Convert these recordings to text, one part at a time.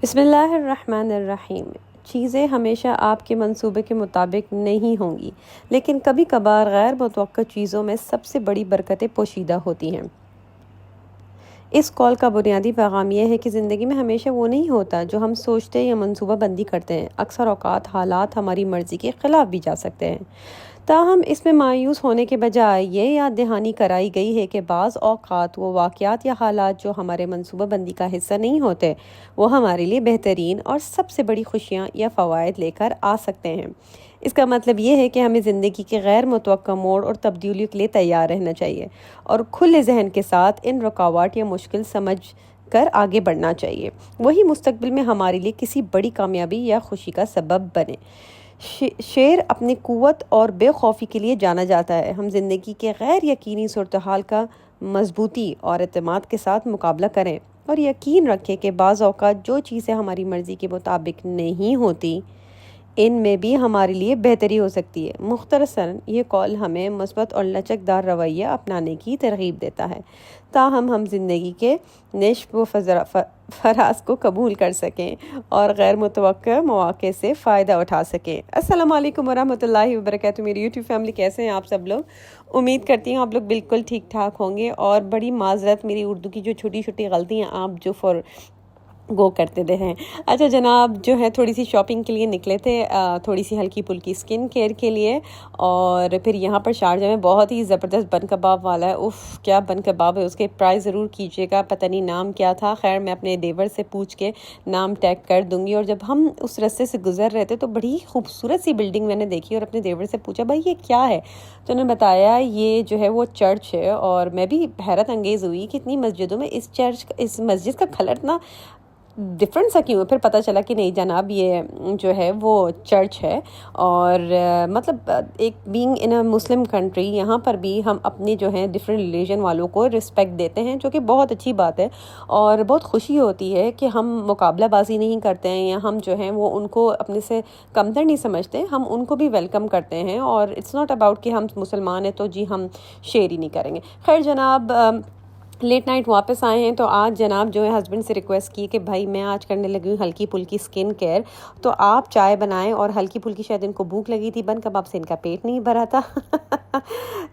बिस्मिल्लाहिर्रहमानिर्रहीम। चीज़ें हमेशा आपके मंसूबे के मुताबिक नहीं होंगी, लेकिन कभी कभार गैर मुतवक्का चीज़ों में सबसे बड़ी बरकतें पोशीदा होती हैं। इस कॉल का बुनियादी पैगाम यह है कि ज़िंदगी में हमेशा वो नहीं होता जो हम सोचते या मंसूबा बंदी करते हैं। अक्सर औक़ात हालात हमारी मर्ज़ी के ख़िलाफ़ भी जा सकते हैं। ताहम इसमें मायूस होने के बजाय ये याद दहानी कराई गई है कि बाज़ औक़ात वो वाक़यात या हालात जो हमारे मंसूबा बंदी का हिस्सा नहीं होते, वो हमारे लिए बेहतरीन और सबसे बड़ी खुशियाँ या फ़वाइद लेकर आ सकते हैं। इसका मतलब ये है कि हमें ज़िंदगी के गैर मुतवक्का मोड़ और तब्दीलियों के लिए तैयार रहना चाहिए और खुले जहन के साथ इन रुकावट या मुश्किल समझ कर आगे बढ़ना चाहिए। वही मुस्तकबिल में हमारे लिए किसी बड़ी कामयाबी या खुशी का सबब बने। शेर अपनी क़ुव्वत और बेखौफी के लिए जाना जाता है। हम ज़िंदगी के गैर यकीनी सूरत हाल का मजबूती और एतमाद के साथ मुकाबला करें और यकीन रखें कि बाज़ औक़ात जो चीज़ें हमारी मर्ज़ी के मुताबिक नहीं होती, इनमें भी हमारे लिए बेहतरी हो सकती है। मुख्तसरन ये कॉल हमें मुस्बत और लचकदार रवैया अपनाने की तरग़ीब देता है, ताहम हम ज़िंदगी के नश्ब व फराज को कबूल कर सकें और गैर मुतवक्का मौक़े से फ़ायदा उठा सकें। अस्सलामु अलैकुम वरहमतुल्लाहि वबरकातुहू। मेरी यूट्यूब फैमिली, कैसे हैं आप सब लोग? उम्मीद करती हूँ आप लोग बिल्कुल ठीक ठाक होंगे। और बड़ी माज़रत, मेरी उर्दू की जो छोटी छोटी गलतियाँ आप जो गो करते दे हैं। अच्छा जनाब, जो है थोड़ी सी शॉपिंग के लिए निकले थे, थोड़ी सी हल्की फुल्की स्किन केयर के लिए। और फिर यहाँ पर शारजा में बहुत ही ज़बरदस्त बन कबाब वाला है। उफ़, क्या बन कबाब है! उसके प्राइस ज़रूर कीजिएगा, पता नहीं नाम क्या था। खैर मैं अपने देवर से पूछ के नाम टैग कर दूँगी। और जब हम उस रास्ते से गुजर रहे थे तो बड़ी खूबसूरत सी बिल्डिंग मैंने देखी और अपने देवर से पूछा, भाई ये क्या है? तो उन्होंने बताया ये जो है वो चर्च है। और मैं भी हैरत अंगेज़ हुई कि इतनी मस्जिदों में इस मस्जिद का कलर इतना डिफरेंट सा क्यों है। फिर पता चला कि नहीं जनाब, ये जो है वो चर्च है। और मतलब एक being in a Muslim country, यहाँ पर भी हम अपने जो है डिफरेंट रिलीजन वालों को रिस्पेक्ट देते हैं, जो कि बहुत अच्छी बात है। और बहुत खुशी होती है कि हम मुकाबलाबाजी नहीं करते हैं या हम जो हैं वो उनको अपने से कमतर नहीं समझते, हम उनको भी वेलकम करते हैं। और इट्स नॉट अबाउट कि हम मुसलमान हैं तो जी हम शेयर ही नहीं करेंगे। खैर जनाब, लेट नाइट वापस आए हैं तो आज जनाब जो है हस्बैंड से रिक्वेस्ट की कि भाई मैं आज करने लगी हूँ हल्की फुल्की स्किन केयर, तो आप चाय बनाएं। और हल्की फुल्की शायद इनको भूख लगी थी, बन कबाब से इनका पेट नहीं भरा था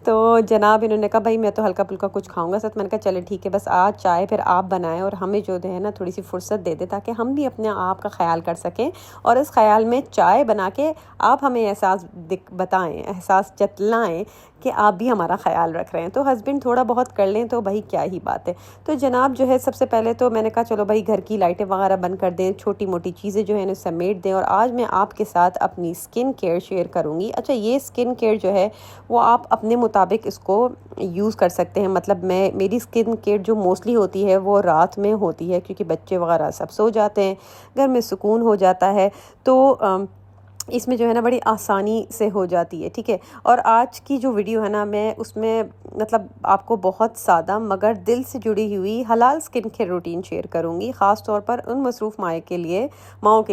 तो जनाब इन्होंने कहा भाई मैं तो हल्का फुल्का कुछ खाऊंगा साथ। मैंने कहा चले ठीक है, बस आज चाय फिर आप बनाएं और हमें जो है ना थोड़ी सी फुर्सत दे दे, ताकि हम भी अपने आप का ख्याल कर सकें। और इस ख्याल में चाय बना के आप हमें एहसास बताएं, एहसास जतलाएं कि आप भी हमारा ख्याल रख रहे हैं। तो हस्बैंड थोड़ा बहुत कर लें तो भाई क्या ही बात है। तो जनाब जो है सबसे पहले तो मैंने कहा चलो भाई घर की लाइटें वगैरह बंद कर दें, छोटी मोटी चीज़ें जो है ना समेट दें। और आज मैं आपके साथ अपनी स्किन केयर शेयर करूँगी। अच्छा, ये स्किन केयर जो है वो आप अपने मुताबिक इसको यूज़ कर सकते हैं। मतलब मेरी स्किन केयर जो मोस्टली होती है वो रात में होती है, क्योंकि बच्चे वगैरह सब सो जाते हैं, घर में सुकून हो जाता है। तो इसमें जो है ना बड़ी आसानी से हो जाती है, ठीक है। और आज की जो वीडियो है ना, मैं उसमें मतलब आपको बहुत सादा मगर दिल से जुड़ी हुई हलाल स्किन केयर रूटीन शेयर करूंगी, ख़ास तौर पर उन मसरूफ़ माओं के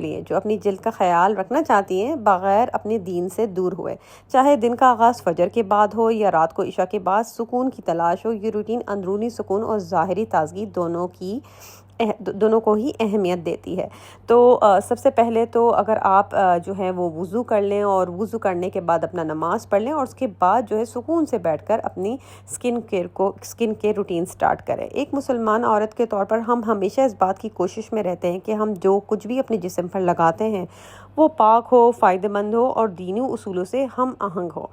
लिए जो अपनी जिल्द का ख्याल रखना चाहती हैं बग़ैर अपने दीन से दूर हुए। चाहे दिन का आगाज़ फजर के बाद हो या रात को इशा के बाद सुकून की तलाश हो, ये रूटीन अंदरूनी सुकून और ज़ाहिरी ताजगी दोनों को ही अहमियत देती है। तो सबसे पहले तो अगर आप जो है वो वुज़ू कर लें और वुज़ू करने के बाद अपना नमाज पढ़ लें और उसके बाद जो है सुकून से बैठकर अपनी स्किन केयर रूटीन स्टार्ट करें। एक मुसलमान औरत के तौर पर हम हमेशा इस बात की कोशिश में रहते हैं कि हम जो कुछ भी अपने जिस्म पर लगाते हैं वो पाक हो, फ़ायदेमंद हो और दीनी उसूलों से हम आहंग हो।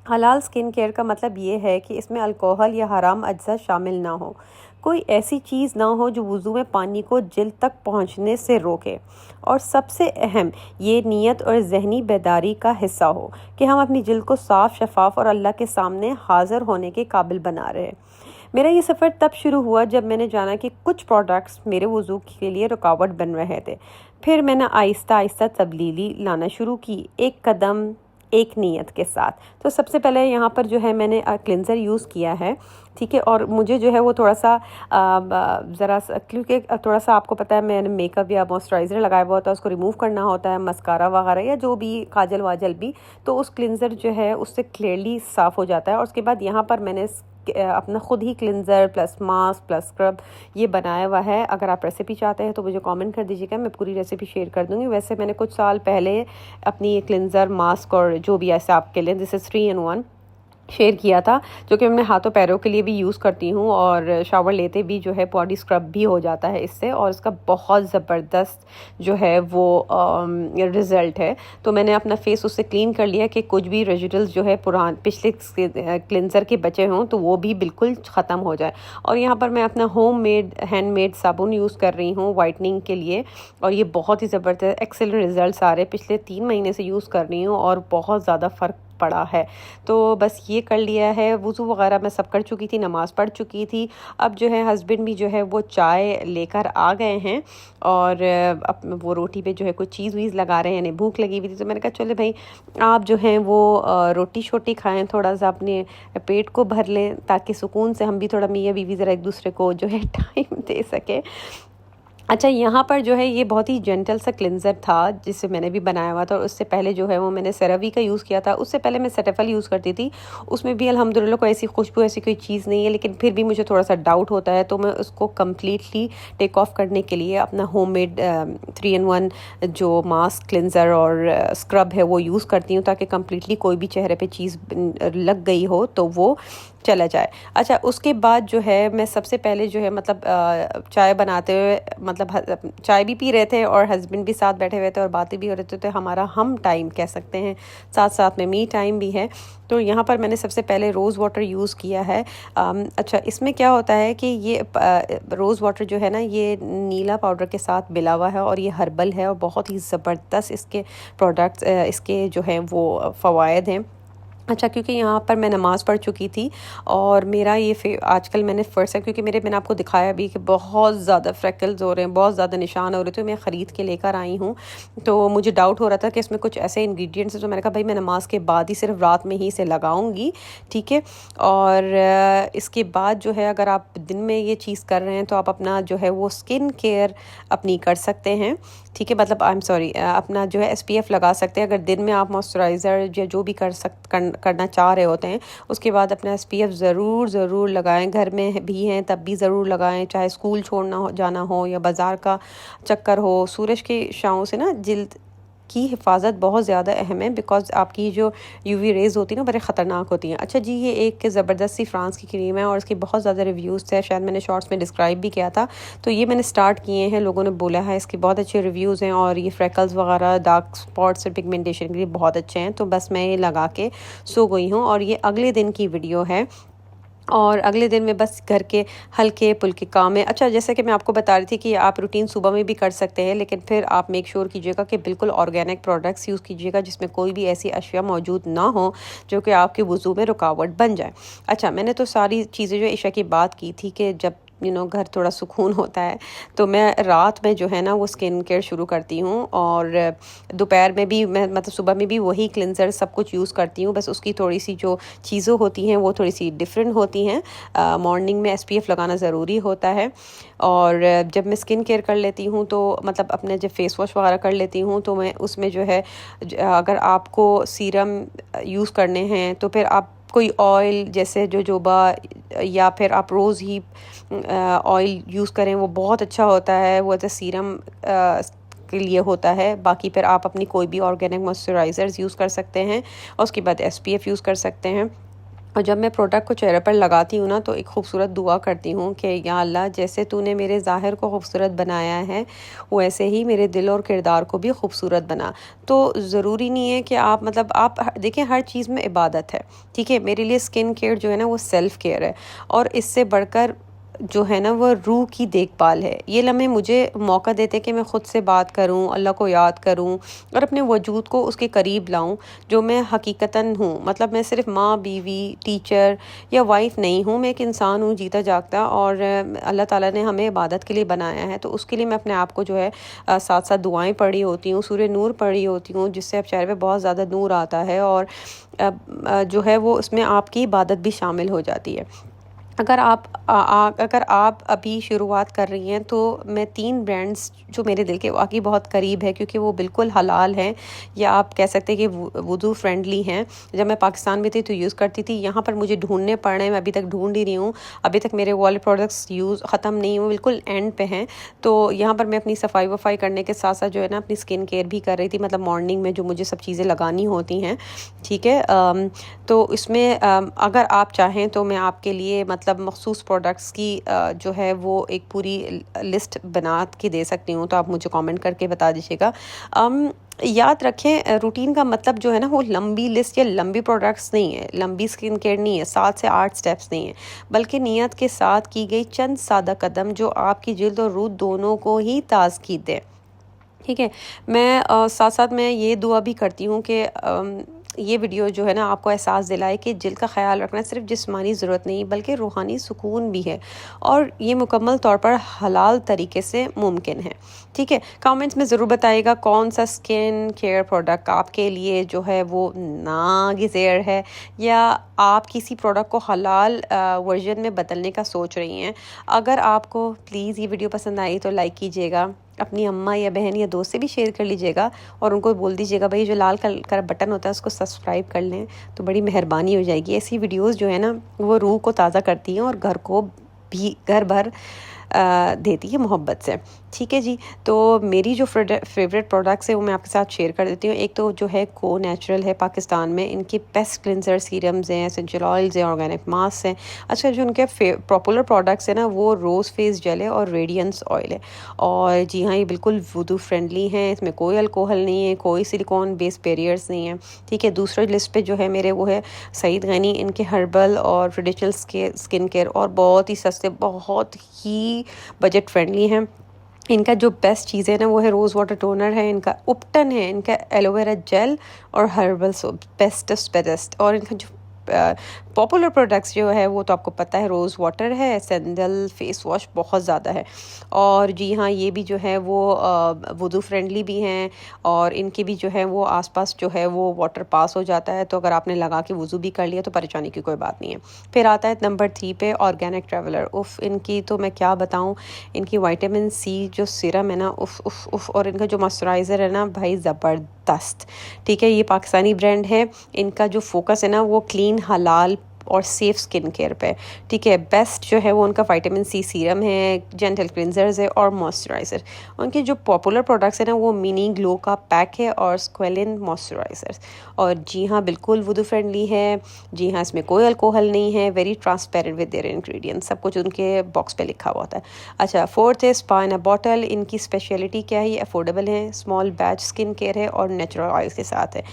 हलाल स्किन केयर का मतलब ये है कि इसमें अल्कोहल या हराम अज्जा शामिल ना हो, कोई ऐसी चीज़ ना हो जो वुज़ू में पानी को जिल्द तक पहुंचने से रोके। और सबसे अहम, ये नीयत और ज़हनी बेदारी का हिस्सा हो कि हम अपनी जिल्द को साफ़, शफाफ और अल्लाह के सामने हाज़िर होने के काबिल बना रहे हैं। मेरा ये सफ़र तब शुरू हुआ जब मैंने जाना कि कुछ प्रोडक्ट्स मेरे वुज़ू के लिए रुकावट बन रहे थे। फिर मैंने आहिस्ता आहिस्ता तब्दीली लाना शुरू की, एक कदम एक नीयत के साथ। तो सबसे पहले यहाँ पर जो है मैंने क्लिंजर यूज़ किया है, ठीक है। और मुझे जो है वो थोड़ा सा ज़रा सा, क्योंकि थोड़ा सा आपको पता है मैंने मेकअप या मॉइस्चराइज़र लगाया हुआ होता है, उसको रिमूव करना होता है, मस्कारा वगैरह या जो भी काजल वाजल भी, तो उस क्लिंजर जो है उससे क्लियरली साफ़ हो जाता है। और उसके बाद यहाँ पर मैंने अपना ख़ुद ही cleanser plus mask plus scrub ये बनाया हुआ है। अगर आप रेसिपी चाहते हैं तो मुझे कमेंट कर दीजिएगा, मैं पूरी रेसिपी शेयर कर दूँगी। वैसे मैंने कुछ साल पहले अपनी ये क्लिनज़र मास्क और जो भी ऐसे आपके लिए दिस इज़ 3 in 1 शेयर किया था, जो कि मैं हाथों पैरों के लिए भी यूज़ करती हूँ और शावर लेते भी जो है बॉडी स्क्रब भी हो जाता है इससे, और इसका बहुत ज़बरदस्त जो है वो रिज़ल्ट है। तो मैंने अपना फेस उससे क्लीन कर लिया कि कुछ भी रेजिडल्स जो है पिछले क्लिनज़र के बचे हों तो वो भी बिल्कुल ख़त्म हो जाए। और यहाँ पर मैं अपना होममेड हैंडमेड साबुन यूज़ कर रही हूँ वाइटनिंग के लिए, और ये बहुत ही ज़बरदस्त एक्सेलेंट रिज़ल्ट आ रहे। पिछले 3 महीने से यूज़ कर रही हूँ और बहुत ज़्यादा फ़र्क पड़ा है। तो बस ये कर लिया है, वज़ू वगैरह मैं सब कर चुकी थी, नमाज़ पढ़ चुकी थी। अब जो है हस्बैंड भी जो है वो चाय लेकर आ गए हैं और अब वो रोटी पे जो है कुछ चीज़ वीज़ लगा रहे हैं, इन्हें भूख लगी हुई थी। तो मैंने कहा चलो भाई आप जो हैं वो रोटी शोटी खाएं, थोड़ा सा अपने पेट को भर लें ताकि सुकून से हम भी थोड़ा मियाँ बीवी ज़रा एक दूसरे को जो है टाइम दे सकें। अच्छा, यहाँ पर जो है ये बहुत ही जेंटल सा क्लिनज़र था जिसे मैंने भी बनाया हुआ था, और उससे पहले जो है वो मैंने सेरावी का यूज़ किया था। उससे पहले मैं सेटाफिल यूज़ करती थी, उसमें भी अल्हम्दुलिल्लाह कोई ऐसी खुशबू ऐसी कोई चीज़ नहीं है, लेकिन फिर भी मुझे थोड़ा सा डाउट होता है। तो मैं उसको कम्प्लीटली टेक ऑफ करने के लिए अपना होममेड 3 in 1 जो मास्क क्लिनज़र और स्क्रब है वो यूज़ करती हूँ, ताकि कम्प्लीटली कोई भी चेहरे पर चीज़ लग गई हो तो वो चला जाए। अच्छा, उसके बाद जो है मैं सबसे पहले जो है मतलब चाय बनाते हुए मतलब चाय भी पी रहे थे और हस्बैंड भी साथ बैठे हुए थे और बातें भी हो रहे थे, तो हमारा हम टाइम कह सकते हैं, साथ साथ में मी टाइम भी है। तो यहाँ पर मैंने सबसे पहले रोज़ वाटर यूज़ किया है। अच्छा, इसमें क्या होता है कि ये रोज़ वाटर जो है ना ये नीला पाउडर के साथ मिला हुआ है और ये हर्बल है और बहुत ही ज़बरदस्त इसके प्रोडक्ट्स इसके जो हैं वो फ़वाइद हैं। अच्छा, क्योंकि यहाँ पर मैं नमाज़ पढ़ चुकी थी और मेरा ये आजकल मैंने फ़र्स्ट है, क्योंकि मैंने आपको दिखाया भी कि बहुत ज़्यादा फ्रैकल्स हो रहे हैं, बहुत ज़्यादा निशान हो रहे थे। मैं ख़रीद के लेकर आई हूँ, तो मुझे डाउट हो रहा था कि इसमें कुछ ऐसे इंग्रेडिएंट्स हैं, तो मैंने कहा भाई मैं नमाज़ के बाद ही सिर्फ रात में ही इसे लगाऊंगी, ठीक है। और इसके बाद जो है अगर आप दिन में ये चीज़ कर रहे हैं तो आप अपना जो है वो स्किन केयर अपनी कर सकते हैं, ठीक है। मतलब आई एम सॉरी, अपना जो है SPF लगा सकते हैं। अगर दिन में आप मॉइस्चराइज़र या जो भी करना चाह रहे होते हैं, उसके बाद अपना SPF ज़रूर लगाएं। घर में भी हैं तब भी ज़रूर लगाएं, चाहे स्कूल जाना हो या बाज़ार का चक्कर हो। सूरज की छाँव से ना जिल्द की हिफाजत बहुत ज़्यादा अहम है, बिकॉज आपकी जो UV रेज़ होती है ना बड़े ख़तरनाक होती हैं। अच्छा जी, ये एक ज़बरदस्त सी फ्रांस की क्रीम है और इसके बहुत ज़्यादा रिव्यूज़ थे, शायद मैंने शॉर्ट्स में डिस्क्राइब भी किया था। तो ये मैंने स्टार्ट किए हैं, लोगों ने बोला है इसके बहुत अच्छे रिव्यूज़ हैं और ये फ्रैकल्स वगैरह डार्क स्पॉट्स और पिगमेंटेशन के लिए बहुत अच्छे हैं। तो बस मैं ये लगा के सो गई हूँ और ये अगले दिन की वीडियो है और अगले दिन में बस घर के हल्के पुल्के काम है। अच्छा, जैसे कि मैं आपको बता रही थी कि आप रूटीन सुबह में भी कर सकते हैं, लेकिन फिर आप मेक श्योर कीजिएगा कि बिल्कुल ऑर्गेनिक प्रोडक्ट्स यूज़ कीजिएगा जिसमें कोई भी ऐसी अशिया मौजूद ना हो जो कि आपके वज़ू में रुकावट बन जाए। अच्छा, मैंने तो सारी चीज़ें जो इशा की बात की थी कि जब घर थोड़ा सुकून होता है तो मैं रात में जो है ना वो स्किन केयर शुरू करती हूँ और दोपहर में भी मैं मतलब सुबह में भी वही क्लिनज़र सब कुछ यूज़ करती हूँ, बस उसकी थोड़ी सी जो चीज़ें होती हैं वो थोड़ी सी डिफरेंट होती हैं। मॉर्निंग में SPF लगाना ज़रूरी होता है और जब मैं स्किन केयर कर लेती हूँ तो मतलब अपने जब फेस वॉश वगैरह कर लेती हूँ तो मैं उसमें जो है अगर आपको सीरम यूज़ करने हैं तो फिर आप कोई ऑयल जैसे जोजोबा या फिर आप रोज़ ही ऑयल यूज़ करें, वो बहुत अच्छा होता है, वो तो सीरम के लिए होता है। बाकी फिर आप अपनी कोई भी ऑर्गेनिक मॉइस्चराइज़र्स यूज़ कर सकते हैं और उसके बाद SPF यूज़ कर सकते हैं। और जब मैं प्रोडक्ट को चेहरे पर लगाती हूँ ना तो एक खूबसूरत दुआ करती हूँ कि या अल्लाह, जैसे तूने मेरे ज़ाहिर को खूबसूरत बनाया है वैसे ही मेरे दिल और किरदार को भी खूबसूरत बना। तो ज़रूरी नहीं है कि आप मतलब आप देखें, हर चीज़ में इबादत है, ठीक है। मेरे लिए स्किन केयर जो है ना वो सेल्फ़ केयर है और इससे बढ़कर जो है ना वो रूह की देखभाल है। ये लम्हे मुझे मौका देते कि मैं ख़ुद से बात करूं, अल्लाह को याद करूं और अपने वजूद को उसके करीब लाऊं जो मैं हकीकतन हूं। मतलब मैं सिर्फ माँ, बीवी, टीचर या वाइफ नहीं हूं, मैं एक इंसान हूं जीता जागता और अल्लाह ताला ने हमें इबादत के लिए बनाया है। तो उसके लिए मैं अपने आप को जो है साथ साथ दुआएं पढ़ी होती हूँ, सूरह नूर पढ़ी होती हूँ, जिससे अब चेहरे पे बहुत ज़्यादा नूर आता है और जो है वो उसमें आपकी इबादत भी शामिल हो जाती है। अगर आप अभी शुरुआत कर रही हैं तो मैं 3 ब्रांड्स जो मेरे दिल के वाकई बहुत करीब है, क्योंकि वो बिल्कुल हलाल हैं, या आप कह सकते हैं कि वुज़ू फ्रेंडली हैं। जब मैं पाकिस्तान में थी तो यूज़ करती थी, यहाँ पर मुझे ढूंढने पड़ रहे हैं, मैं अभी तक ढूंढ ही रही हूँ। अभी तक मेरे वाले प्रोडक्ट्स यूज़ ख़त्म नहीं हुए, बिल्कुल एंड पे हैं। तो यहाँ पर मैं अपनी सफाई वफाई करने के साथ साथ जो है ना अपनी स्किन केयर भी कर रही थी, मतलब मॉर्निंग में जो मुझे सब चीज़ें लगानी होती हैं, ठीक है। तो इसमें अगर आप चाहें तो मैं आपके लिए मतलब मखसूस प्रोडक्ट्स की जो है वो एक पूरी लिस्ट बना के दे सकती हूँ, तो आप मुझे कमेंट करके बता दीजिएगा। याद रखें, रूटीन का मतलब जो है ना वो लंबी लिस्ट या लंबी प्रोडक्ट्स नहीं है, लंबी स्किन केयर नहीं है, 7 से 8 स्टेप्स नहीं है, बल्कि नियत के साथ की गई चंद सादा कदम जो आपकी जिल्द और रूह दोनों को ही ताज़गी दें, ठीक है। मैं साथ साथ मैं ये दुआ भी करती हूँ कि ये वीडियो जो है ना आपको एहसास दिलाए कि जिल्द का ख्याल रखना सिर्फ जिस्मानी ज़रूरत नहीं बल्कि रूहानी सुकून भी है, और ये मुकम्मल तौर पर हलाल तरीके से मुमकिन है, ठीक है। कमेंट्स में ज़रूर बताइएगा कौन सा स्किन केयर प्रोडक्ट आपके लिए जो है वो नागिज़ेर है, या आप किसी प्रोडक्ट को हलाल वर्जन में बदलने का सोच रही हैं। अगर आपको प्लीज़ ये वीडियो पसंद आई तो लाइक कीजिएगा, अपनी अम्मा या बहन या दोस्त से भी शेयर कर लीजिएगा, और उनको बोल दीजिएगा भाई जो लाल कलर का बटन होता है उसको सब्सक्राइब कर लें, तो बड़ी मेहरबानी हो जाएगी। ऐसी वीडियोस जो है ना वो रूह को ताज़ा करती हैं और घर को भी घर भर देती है मोहब्बत से, ठीक है जी। तो मेरी जो फेवरेट प्रोडक्ट्स है वो मैं आपके साथ शेयर कर देती हूँ। एक तो जो है को नेचुरल है, पाकिस्तान में इनके बेस्ट क्लिनजर सीरम्स हैं, एसेंशियल ऑयल्स हैं, ऑर्गेनिक मास्क हैं। अच्छा, जो उनके पॉपुलर प्रोडक्ट्स हैं ना वो रोज़ फेस जेल है और रेडियंस ऑयल है, और जी हाँ ये बिल्कुल वुडू फ्रेंडली हैं, इसमें कोई अल्कोहल नहीं है, कोई सिलिकॉन बेस बैरियर्स नहीं है, ठीक है। दूसरे लिस्ट पे जो है मेरे वो है सईद गनी, इनके हर्बल और ट्रेडिशनल स्किन केयर, और बहुत ही सस्ते, बहुत ही बजट फ्रेंडली हैं। इनका जो बेस्ट चीज़ है ना वो है रोज़ वाटर टोनर है, इनका उपटन है, इनका एलोवेरा जेल और हर्बल सोप बेस्ट, और इनका जो पॉपुलर प्रोडक्ट्स जो है वो तो आपको पता है, रोज़ वाटर है, सैंडल फेस वॉश बहुत ज़्यादा है, और जी हाँ ये भी जो है वो वुडू फ्रेंडली भी हैं, और इनके भी जो है वो आसपास जो है वो वाटर पास हो जाता है, तो अगर आपने लगा के वुज़ू भी कर लिया तो परेशानी की कोई बात नहीं है। फिर आता है नंबर 3 पे ऑर्गेनिक ट्रैवलर। उफ़, इनकी तो मैं क्या बताऊँ, इनकी विटामिन सी जो सीरम है ना, उफ़ उफ़ उफ़, और इनका जो मॉइस्चराइज़र है ना भाई ज़बरदस्त, ठीक है। ये पाकिस्तानी ब्रांड है, इनका जो फोकस है ना वो क्लीन, हलाल और सेफ स्किन केयर पे, ठीक है। बेस्ट जो है वो उनका विटामिन सी सीरम है, जेंटल क्लिनजर्स है और मॉइस्चराइज़र। उनके जो पॉपुलर प्रोडक्ट्स हैं ना वो मिनी ग्लो का पैक है और स्क्वेलिन मॉइस्चराइज़र, और जी हाँ बिल्कुल वुडू फ्रेंडली है, जी हाँ इसमें कोई अल्कोहल नहीं है, very transparent with their ingredients, सब कुछ उनके बॉक्स पे लिखा हुआ होता है। अच्छा, 4th है स्पा इन अ बॉटल। इनकी स्पेशलिटी क्या है, ये अफोर्डेबल है, स्मॉल बैच स्किन केयर है और नेचुरल ऑयल्स के साथ है।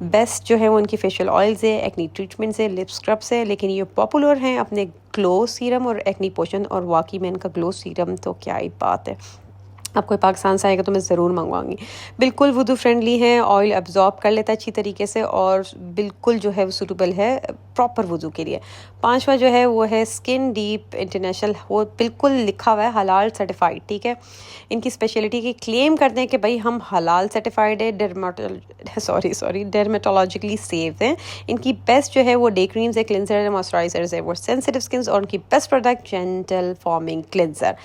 बेस्ट जो है वो उनकी फेशियल ऑयल्स है, एक्नी ट्रीटमेंट्स है, लिप स्क्रब्स है, लेकिन ये पॉपुलर हैं अपने ग्लो सीरम और एक्नी पोशन, और वाकई में इनका ग्लो सीरम तो क्या ही बात है। अब कोई पाकिस्तान से आएगा तो मैं ज़रूर मंगवाऊंगी। बिल्कुल वुडू फ्रेंडली है, ऑयल एब्जॉर्ब कर लेता है अच्छी तरीके से, और बिल्कुल जो है वो सूटेबल है प्रॉपर वुडू के लिए। 5वां जो है वो है स्किन डीप इंटरनेशनल, वो बिल्कुल लिखा हुआ है हलाल सर्टिफाइड, ठीक है। इनकी स्पेशलिटी की क्लेम करते हैं कि भाई हम हलाल सर्टिफाइड है, डर्मेटोलॉजिकली सेफ हैं। इनकी बेस्ट जो है वो डे क्रीम्स है, क्लिनजर है, मॉइस्चराइजर्स है, वो सेंसिटिव स्किन, और उनकी best product gentle forming cleanser,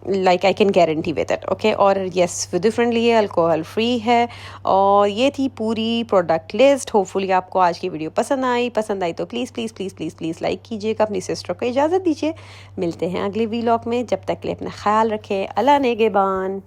like I can guarantee with it, okay. और येस वुडू फ्रेंडली है, अल्कोहल फ्री है, और ये थी पूरी प्रोडक्ट लिस्ट। होपफुली आपको आज की वीडियो पसंद आई तो please please please please please like कीजिएगा, अपनी सिस्टर को इजाज़त दीजिए। मिलते हैं अगले व्लॉग में, जब तक के लिए अपना ख्याल रखें। अल्लाह नेगेबान।